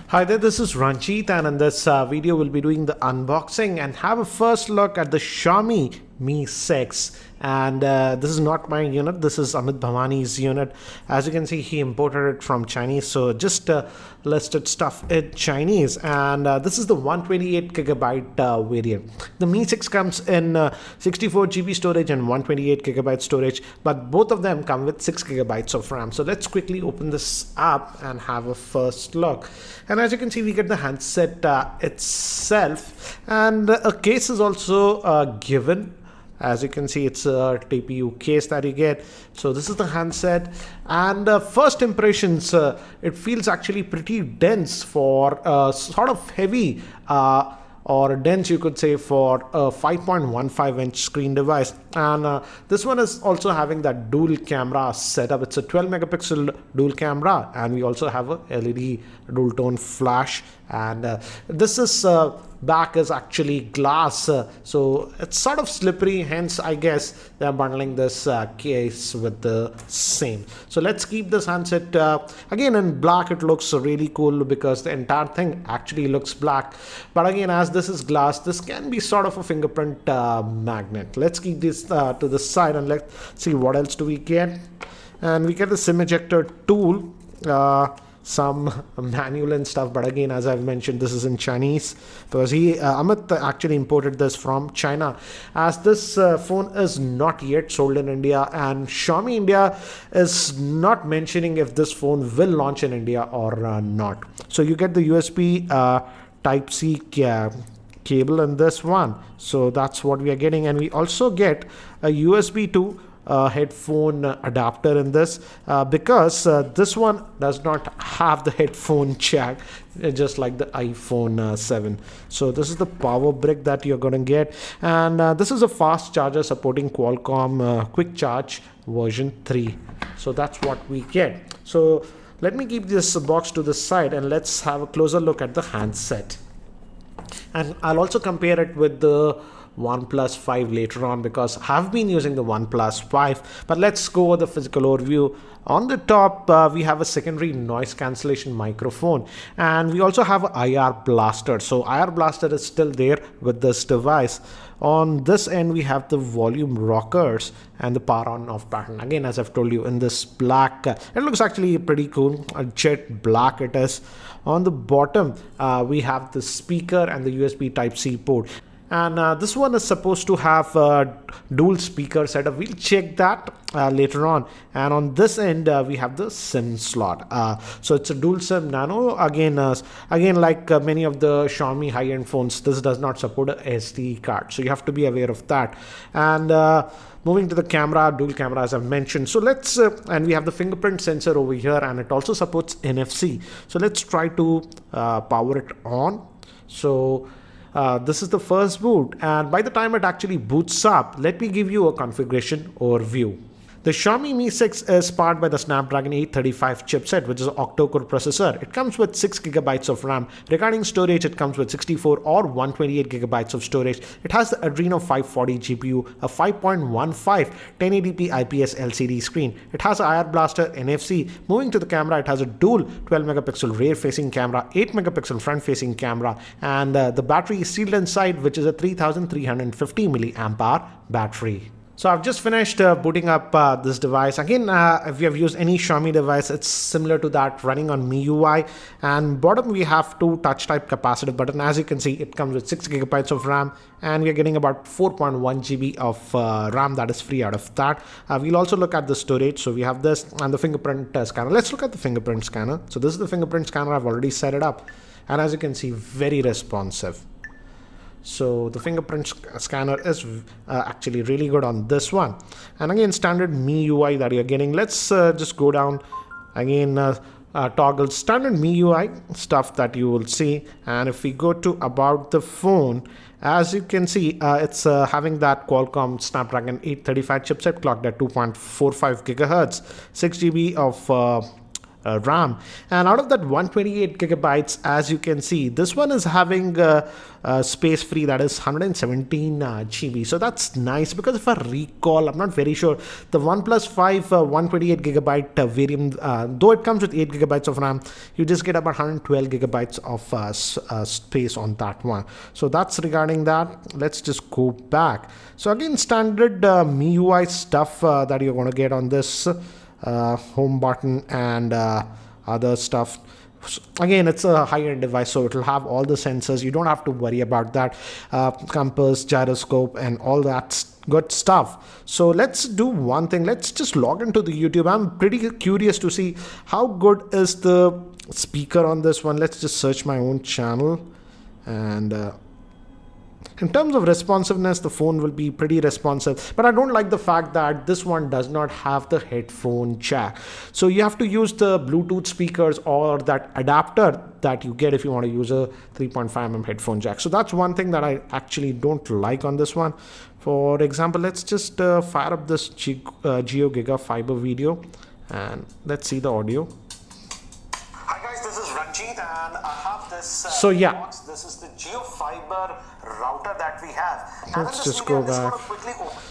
Hi there, this is Ranjit, and in this video we'll be doing the unboxing and have a first look at the Xiaomi Mi6. And this is not my unit, this is Amit Bhavani's unit. As you can see, he imported it from Chinese, so just listed stuff in Chinese. And this is the 128GB variant. The Mi6 comes in 64GB storage and 128GB storage, but both of them come with 6GB of RAM. So let's quickly open this up and have a first look. And as you can see, we get the handset itself, and a case is also given. As you can see, it's a TPU case that you get. So this is the handset, and first impressions, it feels actually pretty dense for sort of heavy or dense, you could say, for a 5.15-inch screen device. And this one is also having that dual camera setup. It's a 12 megapixel dual camera, and we also have a LED dual tone flash. And this is back is actually glass, so it's sort of slippery, hence I guess they're bundling this case with the same. So let's keep this handset again in black. It looks really cool because the entire thing actually looks black, but again, as this is glass, this can be sort of a fingerprint magnet. Let's keep this to the side and let's see what else do we get. And we get the SIM ejector tool, some manual and stuff, but again, as I've mentioned, this is in Chinese because Amit actually imported this from China, as this phone is not yet sold in India, and Xiaomi India is not mentioning if this phone will launch in India or not. So you get the USB Type-C cable in this one, so that's what we are getting. And we also get a USB to headphone adapter in this because this one does not have the headphone jack, just like the iPhone 7. So this is the power brick that you're going to get, and this is a fast charger supporting Qualcomm quick charge version 3. So that's what we get. So let me keep this box to the side and let's have a closer look at the handset. And I'll also compare it with the OnePlus 5 later on because I've been using the OnePlus 5. But let's go over the physical overview. On the top, we have a secondary noise cancellation microphone, and we also have an IR blaster. So IR blaster is still there with this device. On this end, we have the volume rockers and the power on off pattern. Again, as I've told you, in this black, it looks actually pretty cool. A jet black it is. On the bottom, we have the speaker and the USB Type-C port. And this one is supposed to have a dual speaker setup. We'll check that later on. And on this end, we have the SIM slot. So it's a dual SIM nano. Again, like many of the Xiaomi high-end phones, this does not support a SD card. So you have to be aware of that. And moving to the camera, dual camera, as I've mentioned. So let's, and we have the fingerprint sensor over here, and it also supports NFC. So let's try to power it on. So this is the first boot, and by the time it actually boots up, let me give you a configuration overview. The Xiaomi Mi6 is powered by the Snapdragon 835 chipset, which is an octa-core processor. It comes with 6GB of RAM. Regarding storage, it comes with 64 or 128GB of storage. It has the Adreno 540 GPU, a 5.15 1080p IPS LCD screen. It has an IR blaster, NFC. Moving to the camera, it has a dual 12-megapixel rear-facing camera, 8-megapixel front-facing camera, and the battery is sealed inside, which is a 3350 mAh battery. So I've just finished booting up this device. Again, if you have used any Xiaomi device, it's similar to that, running on MIUI. And bottom, we have two touch type capacitive button. As you can see, it comes with 6GB of RAM, and we're getting about 4.1GB of RAM that is free out of that. We'll also look at the storage. So we have this and the fingerprint scanner. Let's look at the fingerprint scanner. So this is the fingerprint scanner. I've already set it up, and as you can see, very responsive. So the fingerprint scanner is actually really good on this one. And again, standard MIUI that you're getting. Let's just go down again, toggle standard MIUI stuff that you will see. And if we go to about the phone, as you can see, it's having that Qualcomm Snapdragon 835 chipset clocked at 2.45 gigahertz, 6GB of RAM. And out of that 128 gigabytes, as you can see, this one is having space free, that is 117 GB. So that's nice, because if I recall, I'm not very sure, the OnePlus 5 128 gigabyte variant, though it comes with 8 gigabytes of RAM, you just get about 112 gigabytes of space on that one. So that's regarding that. Let's just go back. So again, standard MIUI stuff that you're going to get on this home button and other stuff. Again, it's a high-end device, so it will have all the sensors. You don't have to worry about that. Compass, gyroscope, and all that good stuff. So let's do one thing. Let's just log into the YouTube. I'm pretty curious to see how good is the speaker on this one. Let's just search my own channel. And in terms of responsiveness, the phone will be pretty responsive, but I don't like the fact that this one does not have the headphone jack. So you have to use the Bluetooth speakers or that adapter that you get if you want to use a 3.5mm headphone jack. So that's one thing that I actually don't like on this one. For example, let's just fire up this Geo Giga Fiber video and let's see the audio. Hi guys, this is Ranjit and I have this so yeah, box. This is the Geo Fiber router that we have. Let's just go back.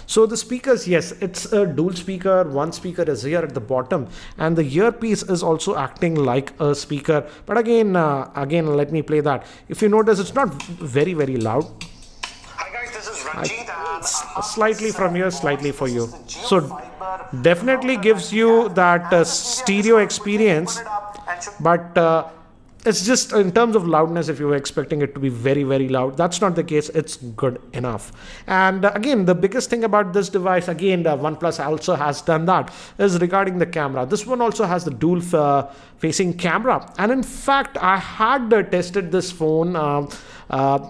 So the speakers, yes, it's a dual speaker. One speaker is here at the bottom, and the earpiece is also acting like a speaker. But again, let me play that. If you notice, it's not very loud. Hi guys, this is Ranjit and slightly from here, slightly for you. So definitely gives you that stereo experience, but it's just in terms of loudness, if you were expecting it to be very loud, that's not the case. It's good enough. And again, the biggest thing about this device, again, the OnePlus also has done that, is regarding the camera. This one also has the dual facing camera. And in fact, I had tested this phone.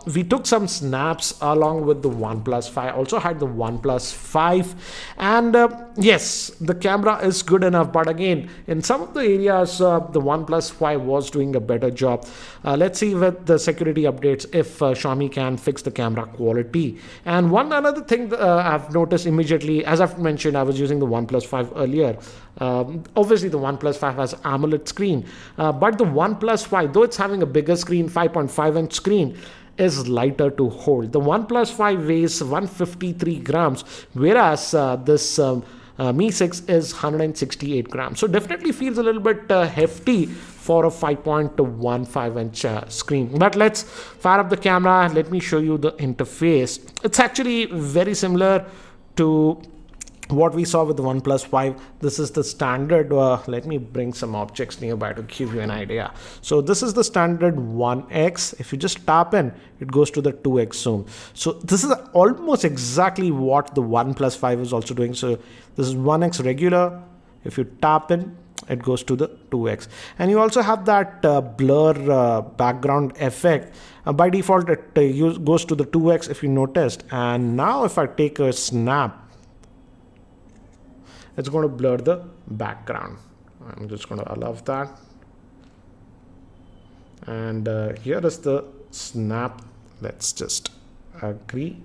We took some snaps along with the OnePlus 5. I also had the OnePlus 5, and yes, the camera is good enough, but again, in some of the areas the OnePlus 5 was doing a better job. Let's see with the security updates if Xiaomi can fix the camera quality. And one another thing I've noticed immediately, as I've mentioned, I was using the OnePlus 5 earlier. Obviously the OnePlus 5 has AMOLED screen, but the OnePlus 5, though it's having a bigger screen, 5.5-inch screen, is lighter to hold. The OnePlus 5 weighs 153 grams, whereas this Mi6 is 168 grams. So definitely feels a little bit hefty for a 5.15-inch screen. But let's fire up the camera. Let me show you the interface. It's actually very similar to what we saw with the OnePlus 5. This is the standard. Let me bring some objects nearby to give you an idea. So this is the standard 1x. If you just tap in, it goes to the 2x zoom. So this is almost exactly what the OnePlus 5 is also doing. So this is 1x regular. If you tap in, it goes to the 2x. And you also have that blur background effect. By default, it goes to the 2x if you noticed. And now if I take a snap, it's going to blur the background. I'm just going to allow that. And here is the snap. Let's just agree.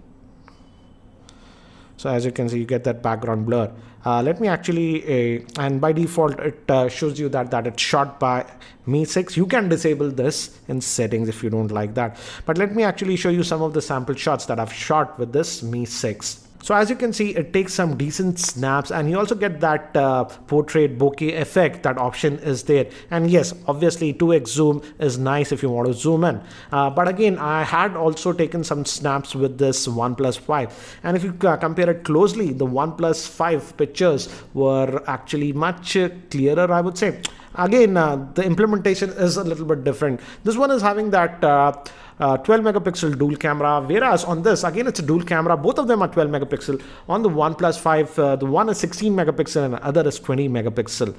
So as you can see, you get that background blur. Let me actually, and by default, it shows you that it's shot by Mi6. You can disable this in settings if you don't like that. But let me actually show you some of the sample shots that I've shot with this Mi6. So as you can see, it takes some decent snaps, and you also get that portrait bokeh effect. That option is there. And yes, obviously 2x zoom is nice if you want to zoom in. But again, I had also taken some snaps with this OnePlus 5. And if you compare it closely, the OnePlus 5 pictures were actually much clearer, I would say. Again, the implementation is a little bit different. This one is having that 12 megapixel dual camera, whereas on this, again, it's a dual camera. Both of them are 12 megapixel. On the OnePlus 5, the one is 16 megapixel and the other is 20 megapixel.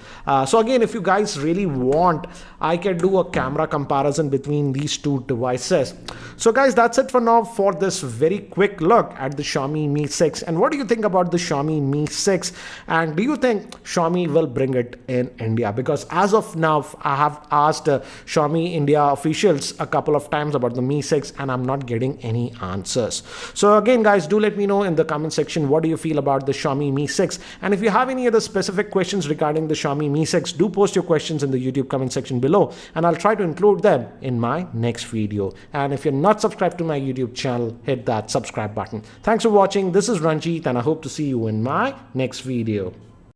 So again, if you guys really want, I can do a camera comparison between these two devices. So guys, that's it for now for this very quick look at the Xiaomi Mi 6. And what do you think about the Xiaomi Mi 6? And do you think Xiaomi will bring it in India? Because as as of now, I have asked Xiaomi India officials a couple of times about the Mi 6 and I'm not getting any answers. So again guys, do let me know in the comment section what do you feel about the Xiaomi Mi 6, and if you have any other specific questions regarding the Xiaomi Mi 6, do post your questions in the YouTube comment section below and I'll try to include them in my next video. And if you're not subscribed to my YouTube channel, hit that subscribe button. Thanks for watching. This is Ranjit and I hope to see you in my next video.